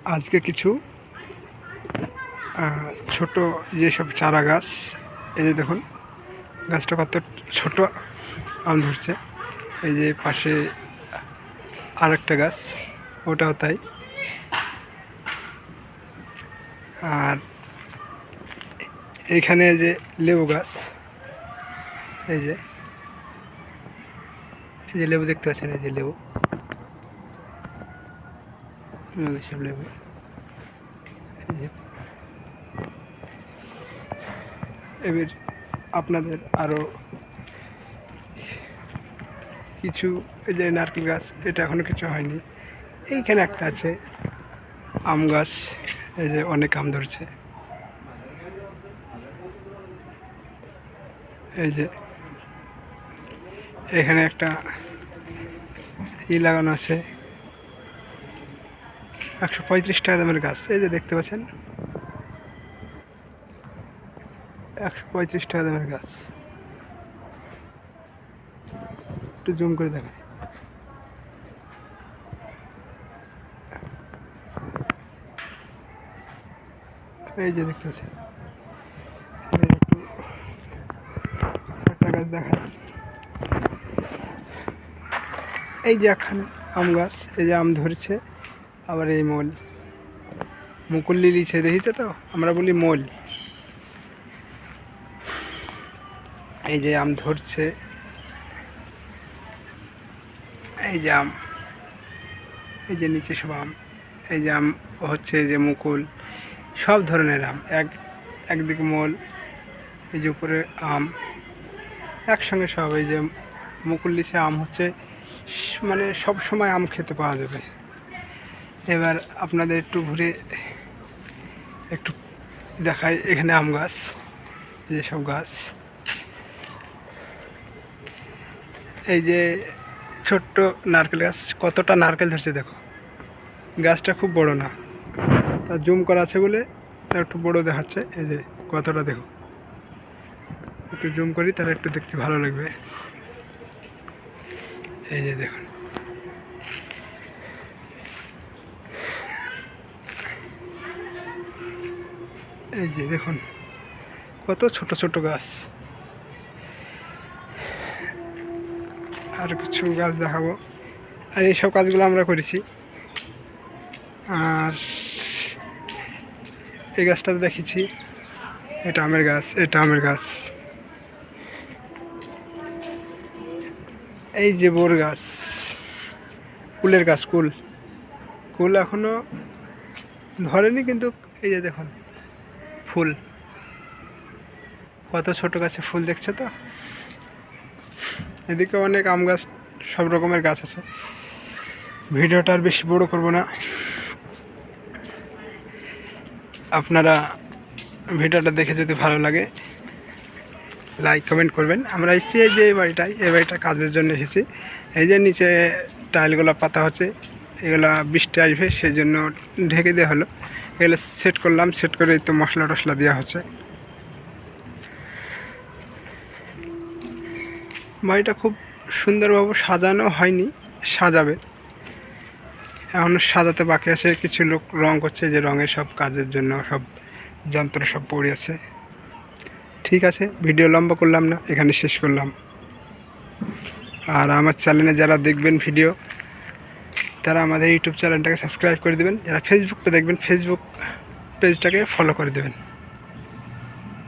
আজকে কিছু ছোট যেসব চারা গাছ, এই যে দেখুন গাছটা কত ছোট আম ধরছে। এই যে পাশে আরেকটা গাছ, ওটাও তাই। আর এইখানে যে লেবু গাছ, এই যে লেবু দেখতে পাচ্ছেন, এই যে লেবু, সব লেবু। এই যে এবার আপনাদের আরও কিছু, এই যে নারকেল গাছ, এটা এখনো কিছু হয়নি। এইখানে একটা আছে আম গাছ, এই যে অনেক আম ধরছে। এই যে এখানে একটা লাগানো আছে, 135 টাকা দামের গাছ। এই যে দেখতে পাচ্ছেন, 135 টাকা দামের গাছ। একটু জুম করে দেখায়। এই যে দেখতে পাচ্ছেন, একটা গাছ দেখায়। এই যে এখন আম গাছ, এই যে আম ধরছে। আবার এই মুকুল লিলিছে, দেখিছে তো, আমরা বলি মোল। এই যে আম ধরছে, এই যে আম, এই যে নিচে সব আম, এই যে আম হচ্ছে, এই যে মুকুল, সব ধরনের আম, একদিকে মোল, এই যে উপরে আম, একসঙ্গে সব। এই যে মুকুল লিচে আম হচ্ছে, মানে সব সময় আম খেতে পাওয়া যাবে। এবার আপনাদের একটু ঘুরে একটু দেখাই। এখানে আম গাছ, যেসব গাছ, এই যে ছোট্ট নারকেল গাছ, কতটা নারকেল ধরছে দেখো। গাছটা খুব বড় না, তার জুম করা আছে বলে তার একটু বড় দেখাচ্ছে। এই যে কতটা দেখো, একটু জুম করি তাহলে একটু দেখতে ভালো লাগবে। এই যে দেখুন, এই যে দেখুন কত ছোট ছোট গাছ। আর কিছু গাছ দেখাবো। আর এইসব কাজগুলো আমরা করেছি। আর এই গাছটাতে দেখেছি, এটা আমের গাছ, এটা আমের গাছ। এই যে বোর গাছ, কুলের গাছ, কুল এখনো ধরেনি, কিন্তু এই যে দেখুন ফুল, কত ছোট গাছে ফুল দেখছে তো। এদিকে অনেক আম গাছ, সব রকমের গাছ আছে। ভিডিওটা আর বেশি বড় করব না, আপনারা ভিডিওটা দেখে যদি ভালো লাগে লাইক কমেন্ট করবেন। আমরা এসেছি এই যে এই বাড়িটা কাজের জন্য এসেছি। এই যে নিচে টাইলগুলো পাতা হচ্ছে, এগুলো বৃষ্টি আসবে সেই জন্য ঢেকে দেওয়া হলো। এগুলো সেট করলাম, সেট করে তো মশলা টশলা দেওয়া হচ্ছে। বাড়িটা খুব সুন্দরভাবে সাজানো হয়নি, সাজাবে, এখনও সাজাতে বাকি আছে। কিছু লোক রং করছে, যে রঙের সব কাজের জন্য সব যন্ত্র সব পড়ে আছে। ঠিক আছে, ভিডিও লম্বা করলাম না, এখানে শেষ করলাম। আর আমার চ্যানেলে যারা দেখবেন ভিডিও, তারা আমাদের ইউটিউব চ্যানেলটাকে সাবস্ক্রাইব করে দেবেন। যারা ফেসবুকটা দেখবেন, ফেসবুক পেজটাকে ফলো করে দেবেন।